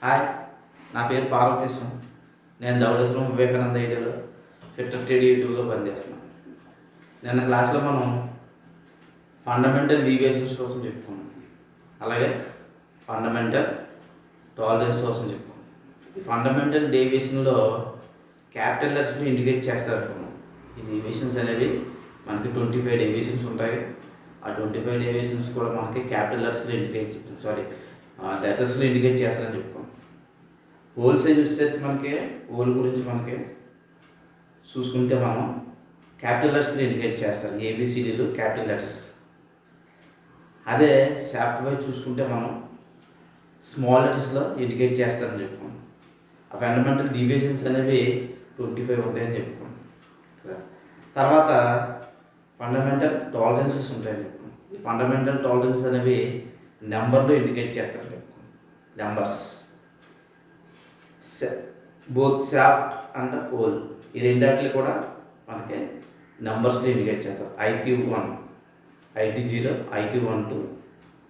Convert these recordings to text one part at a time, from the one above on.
Hi, నా పేరు పార్వతీశం. నేను ధవళేశ్వరం వివేకానంద ఐటీలో ఫిట్టర్ టెడిటివ్గా పనిచేస్తున్నాను. నిన్న క్లాస్లో మనం ఫండమెంటల్ డీవియేషన్స్ కోసం చెప్పుకున్నాం, అలాగే ఫండమెంటల్ టాలరెన్స్ కోసం చెప్పుకున్నాం. ఈ ఫండమెంటల్ డీవియేషన్లో క్యాపిటల్ లెటర్స్ని ఇండికేట్ చేస్తారు అనుకున్నాం. ఈ డీవియేషన్స్ అనేవి మనకి 25 డీవియేషన్స్ ఉంటాయి. ఆ 25 డీవియేషన్స్ కూడా మనకి క్యాపిటల్ లెటర్స్లో లెటర్స్లో ఇండికేట్ చేస్తారని చెప్పుకున్నాం. హోల్ సైజ్ వచ్చేసరికి హోల్ గురించి చూసుకుంటే మనం క్యాపిటల్ లెటర్స్ని ఇండికేట్ చేస్తారు, ఏబిసిడీలు క్యాపిటల్ లెటర్స్. అదే శాఫ్ట్ వైజ్ చూసుకుంటే మనం స్మాల్ లెటర్స్లో ఇండికేట్ చేస్తారని చెప్పుకున్నాం. ఆ ఫండమెంటల్ డీవియేషన్స్ అనేవి 25 ఉంటాయని చెప్పుకున్నాం. తర్వాత ఫండమెంటల్ టాలరెన్సెస్ ఉంటాయని చెప్పుకున్నాం. ఈ ఫండమెంటల్ టాలరెన్సెస్ అనేవి నెంబర్లో ఇండికేట్ చేస్తారని చెప్పుకున్నాం. నెంబర్స్ బోత్ శాఫ్ట్ అండ్ హోల్, ఈ రెండాటిని కూడా మనకి నెంబర్స్లో ఇండికేట్ చేస్తారు. IT1, IT0, IT12,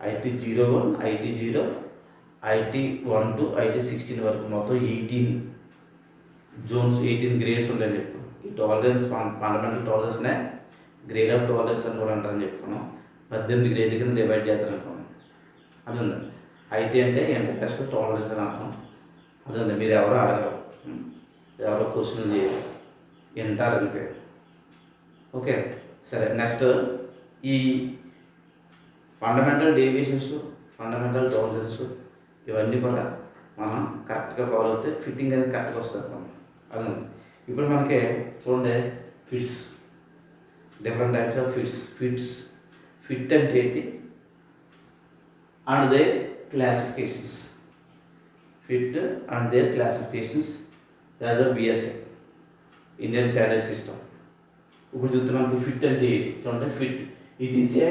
IT01, IT0, IT12, IT16 వరకు మొత్తం 18 జోన్స్, 18 గ్రేడ్స్ ఉంటాయని చెప్పుకున్నాం. ఈ టాలరెన్స్ ఫండమెంటల్ టాలరెన్స్నే గ్రేడ్ ఆఫ్ టాలరెన్స్ అని కూడా అంటారని చెప్పుకున్నాం. 18 గ్రేడ్ కింద డివైడ్ చేస్తారు అనుకున్నాం. అది ఉందండి. IT అంటే ఇంటర్నేషనల్ టాలరెన్స్ అని అర్థం. అది ఉంది. మీరు ఎవరో అడగరు, ఎవరో క్వశ్చన్ చేయరు, వింటారు అంతే. ఓకే, సరే. నెక్స్ట్ ఈ ఫండమెంటల్ డీవియేషన్స్, ఫండమెంటల్ టాలరెన్స్ ఇవన్నీ కూడా మనం కరెక్ట్గా ఫాలో అవుతే ఫిట్టింగ్ అనేది కరెక్ట్గా వస్తుంది మనం. అది ఉంది. ఇప్పుడు మనకి చూడండి, fits, different types of fit అంటే ఏంటి and their classifications. Fit and their classifications as a BSI, Indian standard system. ఇప్పుడు చూస్తే మనకి ఫిట్ అంటే ఏంటి చూడండి. Fit, it is a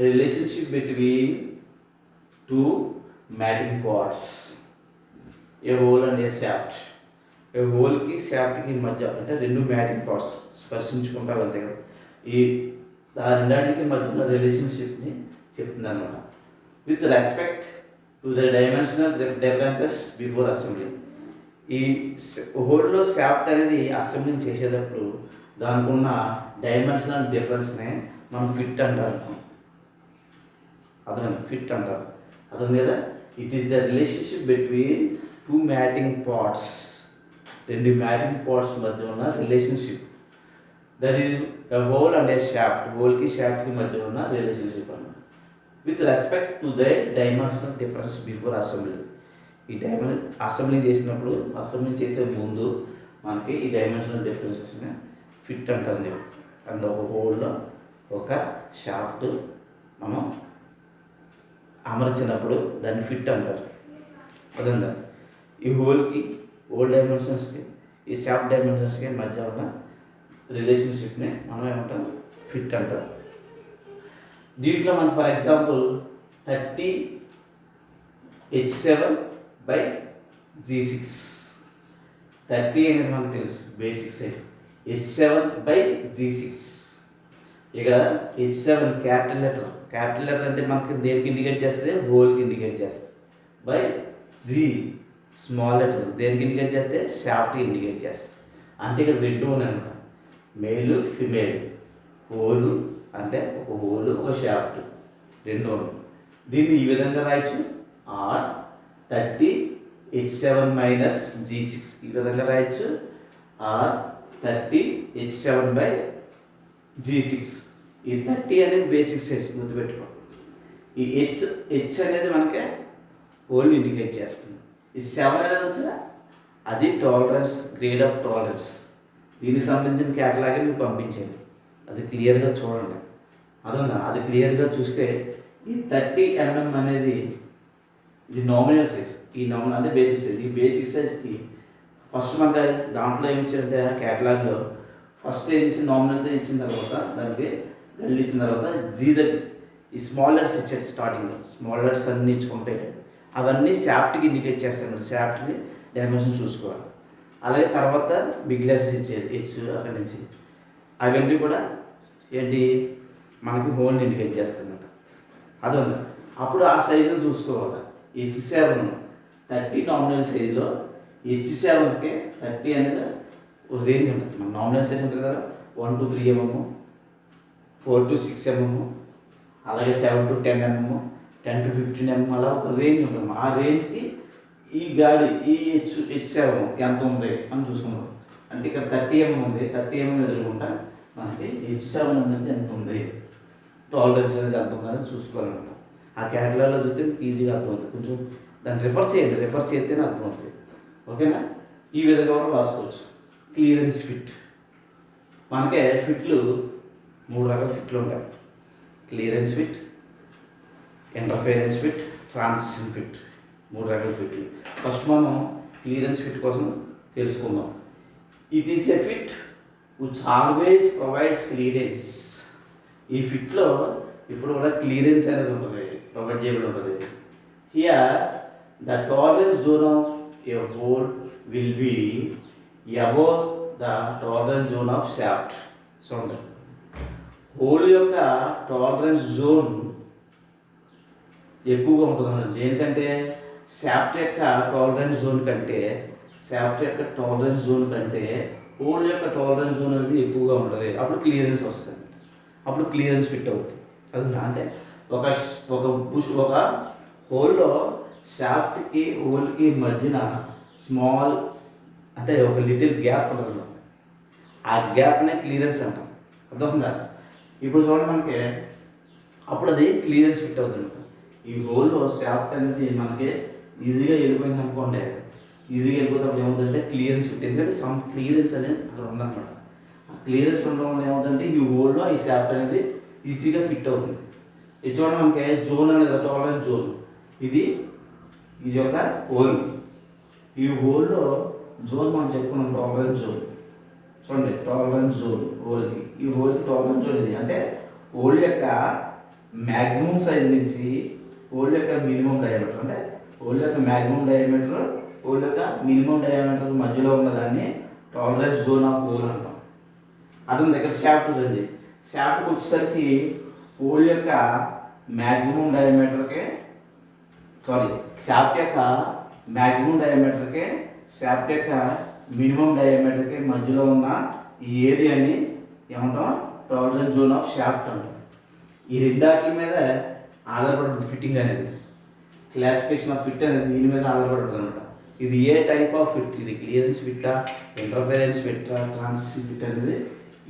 relationship between two mating parts, a hole and a shaft. A హోల్కి షాఫ్ట్కి మధ్య అంటే రెండు మ్యాటింగ్ పార్ట్స్ స్పర్శించుకుంటా వెళ్తాయి కదా, ఆ రెండింటికి మధ్య ఉన్న రిలేషన్షిప్ని చెప్తుంది అనమాట. With respect to the dimensional differences before assembly. ఈ హోల్లో షాఫ్ట్ అనేది అసెంబ్లింగ్ చేసేటప్పుడు దానికి ఉన్న డైమెన్షనల్ డిఫరెన్స్నే మనం ఫిట్ అంటారు. అదే ఫిట్ అంటారు. అర్థం లేదా? It is the relationship between two mating parts, రెండు మ్యాటింగ్ పార్ట్స్ మధ్య ఉన్న relationship. That is the hole and a shaft, హోల్కి షాఫ్ట్కి మధ్య ఉన్న రిలేషన్షిప్ అన్నమాట. With respect to the dimensional difference before assembly. ఈ అసెంబ్లింగ్ చేసినప్పుడు, అసెంబ్లింగ్ చేసే ముందు మనకి ఈ డైమెన్షనల్ డిఫరెన్సెస్ని ఫిట్ అంటారు. అందులో ఒక హోల్లో ఒక షాఫ్ట్ మనం అమర్చినప్పుడు దాన్ని ఫిట్ అంటారు. అదంతా ఈ హోల్కి, హోల్ డైమెన్షన్స్కి, ఈ షాఫ్ట్ డైమెన్షన్స్కి మధ్య ఉన్న రిలేషన్షిప్ని మనం ఏమంటాం? ఫిట్ అంటారు. దీంట్లో మనం ఫర్ ఎగ్జాంపుల్ 30H7/G6, 30 అనేది మనకు తెలుసు బేసిక్ సైజ్, H7/G6. ఇక H7 క్యాపిటల్ లెటర్ అంటే మనకి దేనికి ఇండికేట్ చేస్తుంది? హోల్కి ఇండికేట్ చేస్తుంది. బై G స్మాల్ లెటర్స్ దేనికి ఇండికేట్ చేస్తే? షాఫ్ట్కి ఇండికేట్ చేస్తుంది. అంటే ఇక్కడ రెండు ఉన్నాయన్నమాట, మేలు ఫిమేల్. హోలు అంటే ఒక హోలు, ఒక షాఫ్ట్, రెండు ఉన్నాయి. దీన్ని ఈ విధంగా రాయొచ్చు, R30H7-G6 ఈ విధంగా రాయొచ్చు, R30H7/G6. ఈ 30 అనేది బేసిక్ సైజ్ గుర్తుపెట్టుకో. ఈ హెచ్ అనేది మనకి హోల్ని ఇండికేట్ చేస్తుంది. ఈ 7 అనేది వచ్చినా అది టాలరెన్స్, గ్రేడ్ ఆఫ్ టాలరెన్స్. దీనికి సంబంధించిన క్యాటలాగే మీకు పంపించేది, అది క్లియర్గా చూడండి. అదన్నా అది క్లియర్గా చూస్తే ఈ 30 mm అనేది ఇది నామినల్ సైజ్. ఈ నామినల్ అంటే బేసిక్ సైజ్. ఈ బేసిక్ సైజ్కి ఫస్ట్ మనకి దాంట్లో ఏమి ఇచ్చారంటే క్యాటలాగ్లో ఫస్ట్ ఏం చేసి నామినల్ సైజ్ ఇచ్చిన తర్వాత దానికి గల్లి ఇచ్చిన తర్వాత ఈ స్మాల్ లెటర్స్ ఇచ్చారు. స్టార్టింగ్లో స్మాల్ లెటర్స్ అన్నీ ఇచ్చుకుంటాయి, అవన్నీ షాఫ్ట్కి ఇండికేట్ చేస్తాయి. షాఫ్ట్కి డైమెన్షన్ చూసుకోవాలి. అలాగే తర్వాత బిగ్ లెటర్స్ ఇచ్చారు, H అక్కడి నుంచి. అవన్నీ కూడా ఏంటి మనకి హోల్ని ఇండికేట్ చేస్తుందన్నమాట. అది ఉంది. అప్పుడు ఆ సైజుని చూసుకోవాలి. H7 30 నామినల్ సైజులో H7కి 30 అనేది రేంజ్ ఉంటుంది. మన నామినల్ సైజ్ ఉంటుంది కదా, 1 to 3 mm, 4 to 6 mm, అలాగే 7 to 10 mm, 10 to 15 mm, అలా ఒక రేంజ్ ఉంటుంది. ఆ రేంజ్కి ఈ గాడి ఈ H7 ఎంత ఉంది అని చూసుకున్నాం. అంటే ఇక్కడ 30 mm ఉంది, 30 mm ఎదురుకుంటా మనకి H7 అనేది ఎంత ఉంది, టాలరెన్స్ అనేది ఎంత ఉంది అనేది చూసుకోవాలన్నమాట. ఆ క్యాటలాగ్లో చూస్తే మీకు ఈజీగా అర్థమవుతుంది. కొంచెం దాన్ని రిఫర్ చేయండి, రిఫర్ చేస్తేనే అర్థమవుతుంది. ఓకేనా? ఈ విధంగా కూడా రాసుకోవచ్చు. క్లియరెన్స్ ఫిట్, మనకే ఫిట్లు 3 రకాల ఫిట్లు ఉంటాయి. Clearance fit, interference fit, transition fit, 3 రకాల ఫిట్లు. ఫస్ట్ మనం క్లియరెన్స్ ఫిట్ కోసం తెలుసుకుందాం. It is a fit which always provides clearance. ఈ ఫిట్లో ఇప్పుడు కూడా క్లియరెన్స్ అనేది ఉంటుంది, ప్రొవైడ్ చేయబడి ఉంటుంది. Here the tolerance zone of a whole will be above the tolerance zone of shaft. చూడండి, హోల్ యొక్క టాలరెన్స్ జోన్ ఎక్కువగా ఉంటుంది. దేనికంటే షాఫ్ట్ యొక్క టాలరెన్స్ జోన్ కంటే, హోల్ యొక్క టాలరెన్స్ జోన్ అనేది ఎక్కువగా ఉంటుంది. అప్పుడు క్లియరెన్స్ వస్తుంది, అప్పుడు క్లియరెన్స్ ఫిట్ అవుతుంది. అది అంటే ఒక హోల్లో షాఫ్ట్కి హోల్కి మధ్యన స్మాల్ అంటే ఒక లిటిల్ గ్యాప్ ఉంటుంది. ఆ గ్యాప్నే క్లియరెన్స్ అంటాం. అర్థమవుతుందా? ఇప్పుడు చూడండి, మనకి అప్పుడు అది క్లియరెన్స్ ఫిట్ అవుతుంది. ఈ హోల్లో షాఫ్ట్ అనేది మనకి ఈజీగా వెళ్ళిపోయింది అనుకోండి, ఈజీగా వెళ్ళిపోతే ఏమవుతుందంటే క్లియరెన్స్ ఫిట్. ఎందుకంటే సమ్ క్లియరెన్స్ అనేది అక్కడ ఉందన్నమాట. ఆ క్లియరెన్స్ ఉండడం వల్ల ఏమవుతుందంటే ఈ హోల్లో ఈ షాఫ్ట్ అనేది ఈజీగా ఫిట్ అవుతుంది. ఇది చూడండి, మనకి జోన్ అనేది టాలరెన్స్ జోన్, ఇది ఒక హోల్. ఈ హోల్లో జోన్ మనం చెప్పుకున్నాం టాలరెన్స్ జోన్. చూడండి, టాలరెన్స్ జోన్ హోల్కి, ఈ హోల్కి టాలరెన్స్ జోన్ ఇది. అంటే హోల్ యొక్క మ్యాక్సిమం సైజ్ నుంచి హోల్ యొక్క మినిమం డయామీటర్, అంటే హోల్ యొక్క మ్యాక్సిమం డయామీటర్, హోల్ యొక్క మినిమం డయామీటర్ మధ్యలో ఉన్నదాన్ని టాలరెన్స్ జోన్ ఆఫ్ హోల్ అంటాం. అదే దగ్గర షాఫ్ట్ ఉంది. షాఫ్ట్కి వచ్చేసరికి హోల్ యొక్క మ్యాక్సిమం డయామీటర్కి షాఫ్ట్ యొక్క మ్యాక్సిమం డయామీటర్కి షాఫ్ట్ యొక్క మినిమం డయామీటర్కి మధ్యలో ఉన్న ఈ ఏరియాని ఏమంటాం? టాలరెన్స్ జోన్ ఆఫ్ షాఫ్ట్ అంటాం. ఈ రెండాటి మీద ఆధారపడుతుంది ఫిట్టింగ్ అనేది. క్లాసిఫికేషన్ ఆఫ్ ఫిట్ అనేది దీని మీద ఆధారపడుతుంది అనమాట. ఇది ఏ టైప్ ఆఫ్ ఫిట్, ఇది క్లియరెన్స్ ఫిట్టా, ఇంటర్ఫరెన్స్ ఫిట్టా, ట్రాన్సిషన్ ఫిట్ అనేది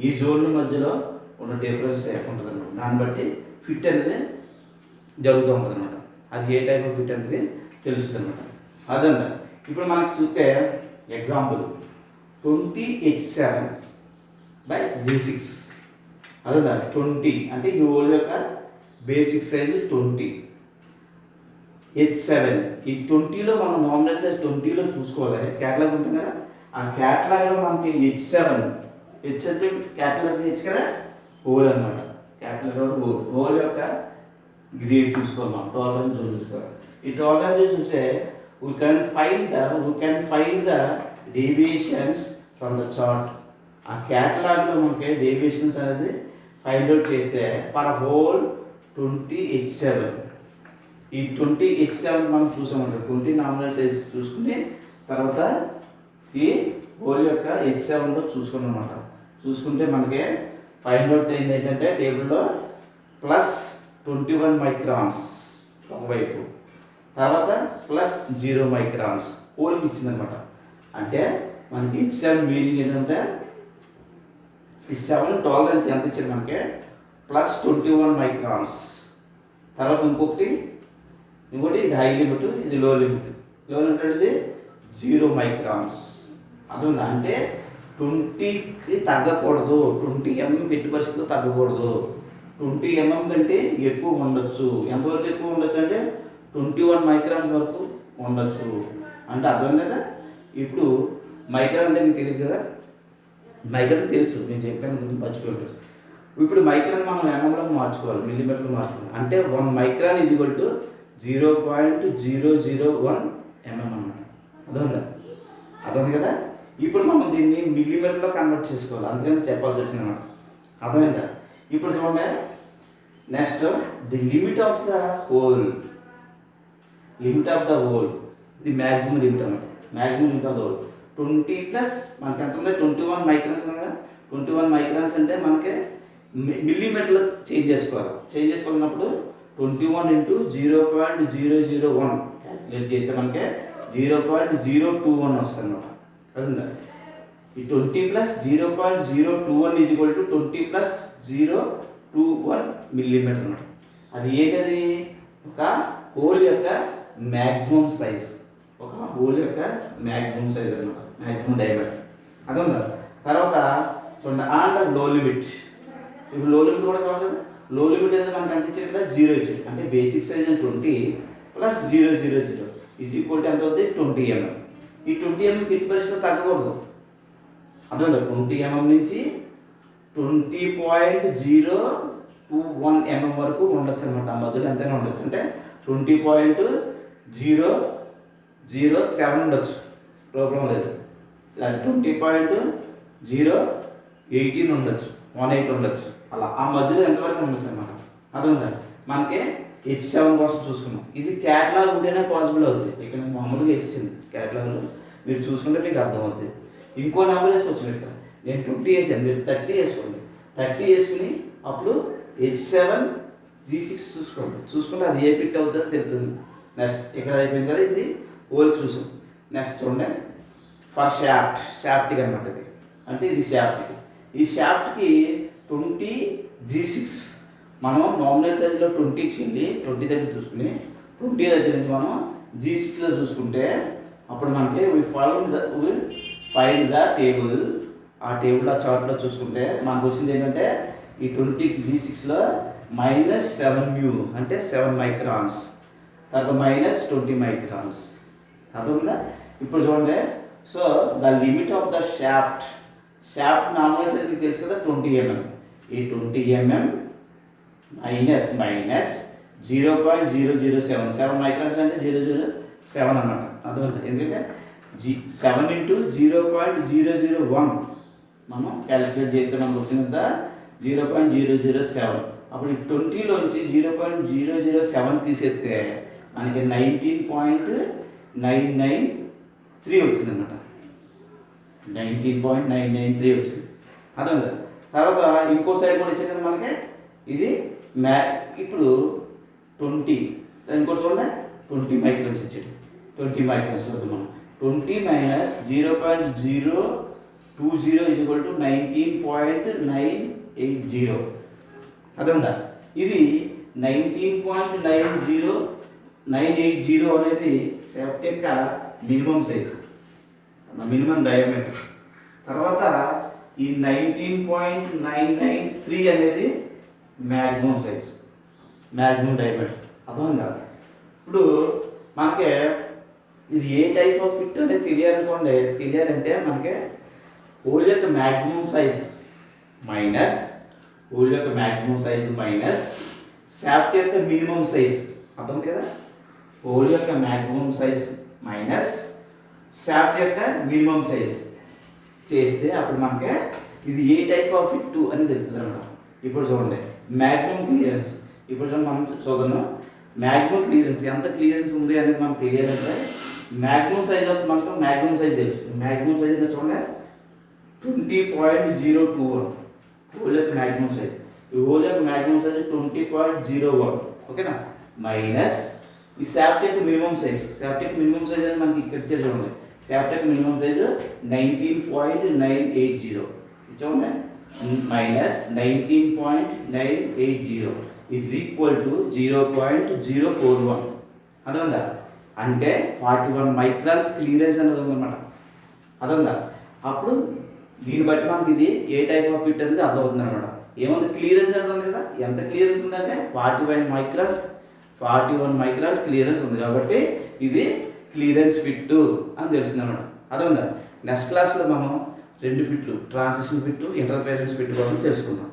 ఈ జోన్ల మధ్యలో ఉన్న డిఫరెన్స్ ఉంటుంది అనమాట. దాన్ని బట్టి ఫిట్ అనేది జరుగుతూ ఉంటుంది అనమాట. అది ఏ టైప్ ఆఫ్ ఫిట్ అనేది తెలుస్తుంది అనమాట. అదంతా ఇప్పుడు మనకి చూస్తే ఎగ్జాంపుల్ 20H7/G6. అదంతా 20 అంటే ఈ హోల్ యొక్క బేసిక్ సైజు 20. H7 ఈ 20లో మనం నామినల్ సైజ్ 20లో చూసుకోవాలి. క్యాటలాగ్ ఉంటుంది కదా, ఆ క్యాటలాగ్లో మనకి H7, హెచ్ అంటే క్యాటలాగ్ హెచ్ కదా, హోల్ అనమాట. క్యాటలాగ్ హోల్ యొక్క గ్రేడ్ చూసుకోవాలి, మనం టాలరెన్స్ జోన్ చూసుకోవాలి. ఈ టాలరెన్స్ జోన్ చూస్తే we can find the deviations from the chart. ఆ క్యాటలాగ్లో మనకి డేవియేషన్స్ అనేది ఫైండ్ అవుట్ చేస్తే ఫర్ హోల్ 20H7, ఈ 20H7 మనం చూసామంటే 20 నామినల్ సైజ్ చూసుకుని తర్వాత ఈ హోల్ యొక్క H7లో చూసుకున్నాం అనమాట. చూసుకుంటే మనకి ఫైండ్ అవుట్ అయింది ఏంటంటే టేబుల్లో +21 మైక్రాన్స్ ఒకవైపు, తర్వాత +0 మైక్రాన్స్ హోల్కి ఇచ్చిందనమాట. అంటే మనకి H7 మీనింగ్ ఏంటంటే ఈ 7 టాలరెన్స్ ఎంత ఇచ్చింది మనకి +21 మైక్రాన్స్. తర్వాత ఇంకోటి ఇది హై లిమిట్, ఇది లో లిమిట్. లో లిమిట్ అనేది 0 మైక్రాన్స్. అదుందా అంటే 20కి తగ్గకూడదు, 20 mm ఎట్టి పరిస్థితుల్లో తగ్గకూడదు. 20 mm కంటే ఎక్కువ ఉండొచ్చు. ఎంతవరకు ఎక్కువ ఉండొచ్చు అంటే 21 మైక్రాన్స్ వరకు ఉండొచ్చు. అంటే అర్థం కదా. ఇప్పుడు మైక్రాన్ అంటే మీకు తెలియదు కదా, మైక్రాన్ తెలుసు, నేను చెప్పాను మర్చిపోయి. ఇప్పుడు మైక్రాన్ మనం ఎంఎంలోకి మార్చుకోవాలి, మిల్లీమీటర్లో మార్చుకోవాలి. అంటే 1 micron is equal to 0.001 mm అన్నమాట. అర్థం కదా. ఇప్పుడు మనం దీన్ని మిల్లీమీటర్లో కన్వర్ట్ చేసుకోవాలి, అందుకని చెప్పాల్సి వచ్చిందన్నమాట. అర్థమైందా? ఇప్పుడు చూడండి, next the limit of the whole. ఇది మ్యాక్సిమం లిమిట్ అనమాట. Maximum limit of the whole 20 plus మనకి ఎంత ఉంది 21 మైక్రాన్స్ ఉంది కదా. 21 మైక్రాన్స్ అంటే మనకి మిల్లీమీటర్లో చేంజ్ చేసుకోవాలి. చేంజ్ చేసుకున్నప్పుడు 21 ఇంటూ 0.001 క్యాలిక్యులేట్ చేస్తే మనకి 0.021 వస్తుంది అనమాట. అదిందా ఈ 20 plus 0.021 is equal to 20 plus 021 millimetre అనమాట. అది ఏంటది? ఒక హోల్ యొక్క మ్యాక్సిమం సైజ్. ఒక హోల్ యొక్క మ్యాక్సిమం సైజ్ అనమాట, మ్యాక్సిమం డయామీటర్. అదుందా. తర్వాత చూడండి అండ్ లో లిమిట్. ఇప్పుడు లో లిమిట్ కూడా కావాలి కదా. లో లిమిట్ అనేది మనకి ఎంత ఇచ్చారు కదా, 0 ఇచ్చారు. అంటే basic size 20 plus 000 is equal to ఎంత అవుతుంది 20 mm. ఈ 20 mm కిట్ పరిస్థితిలో తగ్గకూడదు. అర్థమైందా? 20 mm నుంచి 20.021 mm వరకు ఉండొచ్చు అనమాట. ఆ మధ్యలో ఎంతైనా ఉండొచ్చు. అంటే 20.007 ఉండొచ్చు, ప్రాబ్లం లేదు. ఇలా 20.018 ఉండొచ్చు, 18 ఉండొచ్చు. అలా ఆ మధ్యలో ఎంతవరకు ఉండొచ్చు అనమాట. అర్థమైందండి? మనకి H7 కోసం చూసుకున్నాం. ఇది క్యాటలాగ్ ఉంటేనే పాసిబుల్ అవుతుంది. ఇక్కడ నేను మామూలుగా వేసింది క్యాటలాగ్లో, మీరు చూసుకుంటే మీకు అర్థమవుతుంది. ఇంకో నెంబర్ వేసుకోవచ్చు. ఇక్కడ నేను 20 వేసాను, మీరు 30 వేసుకోండి. 30 వేసుకుని అప్పుడు H7 G6 చూసుకుంటే అది ఏ ఫిట్ అవుతుందో తెలుస్తుంది. నెక్స్ట్ ఇక్కడ అయిపోయింది కదా, ఇది హోల్ చూసాం. నెక్స్ట్ చూడండి ఫర్ షాఫ్ట్కి అనమాట. ఇది అంటే ఇది షాఫ్ట్కి. ఈ షాఫ్ట్కి 20 G6 మనం నామినల్ సైజ్లో 20కి వెళ్ళి 20 దగ్గర చూసుకుని 20 దగ్గర నుంచి మనం G6లో చూసుకుంటే అప్పుడు మనకి ఫైండ్ ద టేబుల్. ఆ టేబుల్ ఆ చార్ట్లో చూసుకుంటే మనకు వచ్చింది ఏంటంటే ఈ 20 G6లో -7 అంటే 7 మైక్రాన్స్, తర్వాత -20 మైక్రాన్స్. అర్థమైందా? ఇప్పుడు చూడండి. So the limit of the shaft normal size మీకు తెలుసు కదా 20 mm. ఈ 20 mm మైనస్ 0.007 7 మైక్రాన్స్ అంటే 007 అన్నమాట. అర్థమైందా? ఎందుకంటే 7 ఇంటూ 0.001 మనం క్యాలిక్యులేట్ చేస్తే మనకు వచ్చినంత 0.007. అప్పుడు ఈ 20లోంచి 0.007 తీసేస్తే మనకి 19.993 వచ్చింది అనమాట. 19.993 వచ్చింది. అర్థమైందా? తర్వాత ఇంకో సైడ్ కూడా ఇచ్చింది కదా మనకి. ఇది ఇప్పుడు 20 ఇంకోటి చూడండి 20 మైక్రాన్స్ ఇచ్చాడు. 20 మైక్రాన్స్ చూద్దాం మనం. 20 మైనస్ 0.020 ఈజ్ ఈక్వల్ టు 19.980. అర్థమైందా? ఇది 19.980 అనేది షాఫ్ట్ యొక్క మినిమం సైజు, మినిమం డయామీటర్. తర్వాత ఈ 19.993 అనేది మ్యాక్సిమం సైజ్, మ్యాక్సిమం డయామీటర్. అర్థమైందా? ఇప్పుడు మనకి ఇది ఏ టైప్ ఆఫ్ ఫిట్ అనేది తెలియాలంటే మనకి హోల్ యొక్క మ్యాక్సిమం సైజ్ మైనస్ షాఫ్ట్ యొక్క మినిమం సైజ్. అర్థం కదా? హోల్ యొక్క మ్యాక్సిమం సైజ్ మైనస్ షాఫ్ట్ యొక్క మినిమం సైజ్ చేస్తే అప్పుడు మనకి ఇది ఏ టైప్ ఆఫ్ ఫిట్ అనేది తెలుస్తుంది అన్నమాట. ఇప్పుడు చూడండి మ్యాక్సిమం క్లియరెన్స్. ఇప్పుడు చూడండి మనం చూద్దాం మ్యాక్సిమం క్లియరెన్స్ ఎంత క్లియరెన్స్ ఉంది అనేది మనకు తెలియాలంటే మ్యాక్సిమం సైజ్ ఆఫ్ మనకు మ్యాక్సిమం సైజ్ తెలుసు. మ్యాక్సిమం సైజ్ చూడండి 20.021 హోల్ యొక్క మ్యాక్సిమం సైజ్. ఈ హోల్ యొక్క మ్యాక్సిమం సైజ్ 20.01. ఓకేనా? మైనస్ ఈ షాఫ్ట్ యొక్క మినిమం సైజ్. షాఫ్ట్ యొక్క మినిమం సైజ్ అనేది మనకి ఇక్కడ ఇచ్చారు చూడండి. షాఫ్ట్ యొక్క మినిమం సైజ్ 19.980 చూడండి. Minus 19.980 is equal to 0.041. అర్థమైందా? అంటే 41 మైక్రాన్స్ క్లియరెన్స్ అనేది ఉందన్నమాట. అర్థమైందా? అప్పుడు దీన్ని బట్టి మనకి ఇది ఏ టైప్ ఆఫ్ ఫిట్ అనేది అర్థమవుతుంది అనమాట. ఏముంది క్లియరెన్స్ అనేది ఉంది కదా. ఎంత క్లియరెన్స్ ఉందంటే 41 మైక్రాన్స్ క్లియరెన్స్ ఉంది. కాబట్టి ఇది క్లియరెన్స్ ఫిట్ అని తెలుస్తుంది అనమాట. అర్థమైందా? నెక్స్ట్ క్లాస్లో మనం 2 ఫిట్లు ట్రాన్సిషన్ ఫిట్, ఇంటర్ఫిరెన్స్ ఫిట్ కోసం తెలుసుకుందాం.